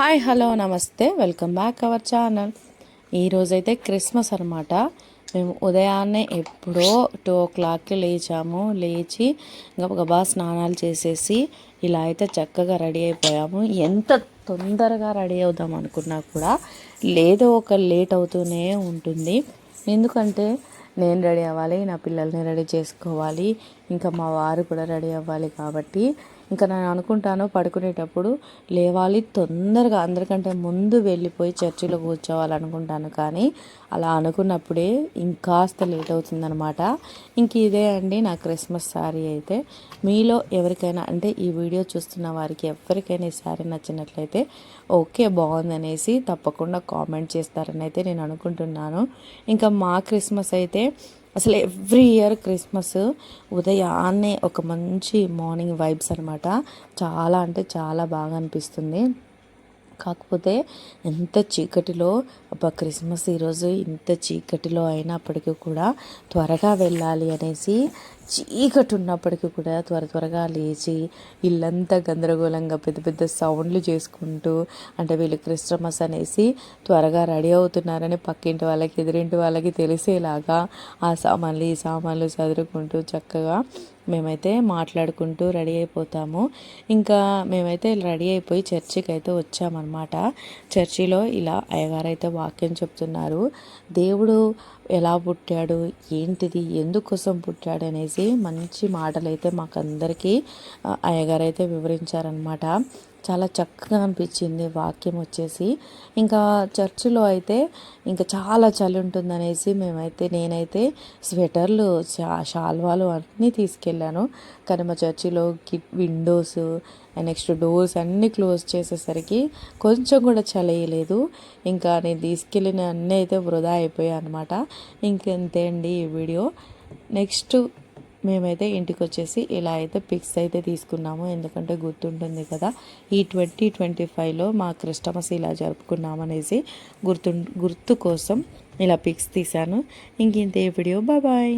Hi hello నమస్తే welcome back our channel. ఈరోజైతే Christmas అనమాట. మేము ఉదయాన్నే ఎప్పుడో 2 o'clockకి లేచి గబగబా స్నానాలు చేసేసి ఇలా అయితే చక్కగా రెడీ అయిపోయాము. ఎంత తొందరగా రెడీ అవుదాం అనుకున్నా కూడా లేదో ఒక లేట్ అవుతూనే ఉంటుంది. ఎందుకంటే నేను రెడీ అవ్వాలి, నా పిల్లల్ని రెడీ చేసుకోవాలి, ఇంకా మా వారు కూడా రెడీ అవ్వాలి. కాబట్టి ఇంకా నేను అనుకుంటాను పడుకునేటప్పుడు లేవాలి, తొందరగా అందరికంటే ముందు వెళ్ళిపోయి చర్చిలో కూర్చోవాలనుకుంటాను. కానీ అలా అనుకున్నప్పుడే ఇంకాస్త లేట్ అవుతుందనమాట. ఇంక ఇదే అండి నా క్రిస్మస్ శారీ అయితే. మీలో ఎవరికైనా అంటే ఈ వీడియో చూస్తున్న వారికి ఎవరికైనా ఈ శారీ నచ్చినట్లయితే ఓకే బాగుందనేసి తప్పకుండా కామెంట్ చేస్తారని అయితే నేను అనుకుంటున్నాను. ఇంకా మా క్రిస్మస్ అయితే అసలు ఎవ్రీ ఇయర్ క్రిస్మస్ ఉదయాన్నే ఒక మంచి మార్నింగ్ వైబ్స్ అనమాట. చాలా అంటే చాలా బాగా అనిపిస్తుంది. కాకపోతే ఎంత చీకటిలో క్రిస్మస్ ఈరోజు ఇంత చీకటిలో అయినప్పటికీ కూడా త్వరగా వెళ్ళాలి అనేసి చీకటి ఉన్నప్పటికీ కూడా త్వరగా లేచి ఇల్లంతా గందరగోళంగా పెద్ద పెద్ద సౌండ్లు చేసుకుంటూ అంటే వీళ్ళు క్రిస్మస్ అనేసి త్వరగా రెడీ అవుతున్నారని పక్కింటి వాళ్ళకి ఎదురింటి వాళ్ళకి తెలిసేలాగా ఆ సామాన్లు ఈ సామాన్లు చదువుకుంటూ చక్కగా మేమైతే మాట్లాడుకుంటూ రెడీ అయిపోతాము. ఇంకా మేమైతే రెడీ అయిపోయి చర్చికి అయితే వచ్చామన్నమాట. చర్చిలో ఇలా అయ్యగారు అయితే వాక్యం చెప్తున్నారు. దేవుడు ఎలా పుట్టాడు, ఏంటిది, ఎందుకోసం పుట్టాడు అనేసి మంచి మాటలు అయితే మాకందరికీ అయ్యగారు అయితే వివరించారనమాట. చాలా చక్కగా అనిపించింది వాక్యం వచ్చేసి. ఇంకా చర్చిలో అయితే ఇంకా చాలా చలి ఉంటుందనేసి నేనైతే స్వెటర్లు షాల్వాలు అన్నీ తీసుకెళ్ళాను. కానీ మా చర్చిలో విండోస్ నెక్స్ట్ డోర్స్ అన్నీ క్లోజ్ చేసేసరికి కొంచెం కూడా చలియలేదు. ఇంకా నేను తీసుకెళ్ళిన అన్నీ అయితే వృధా అయిపోయాయి అనమాట. ఇంకంతే అండి ఈ వీడియో. నెక్స్ట్ మేమైతే ఇంటికి వచ్చేసి ఇలా అయితే పిక్స్ అయితే తీసుకున్నాము. ఎందుకంటే గుర్తుంటుంది కదా ఈ 2025లో మా క్రిస్టమస్ ఇలా జరుపుకున్నామనేసి గుర్తు కోసం ఇలా పిక్స్ తీశాను. ఇంతే వీడియో. బాయ్.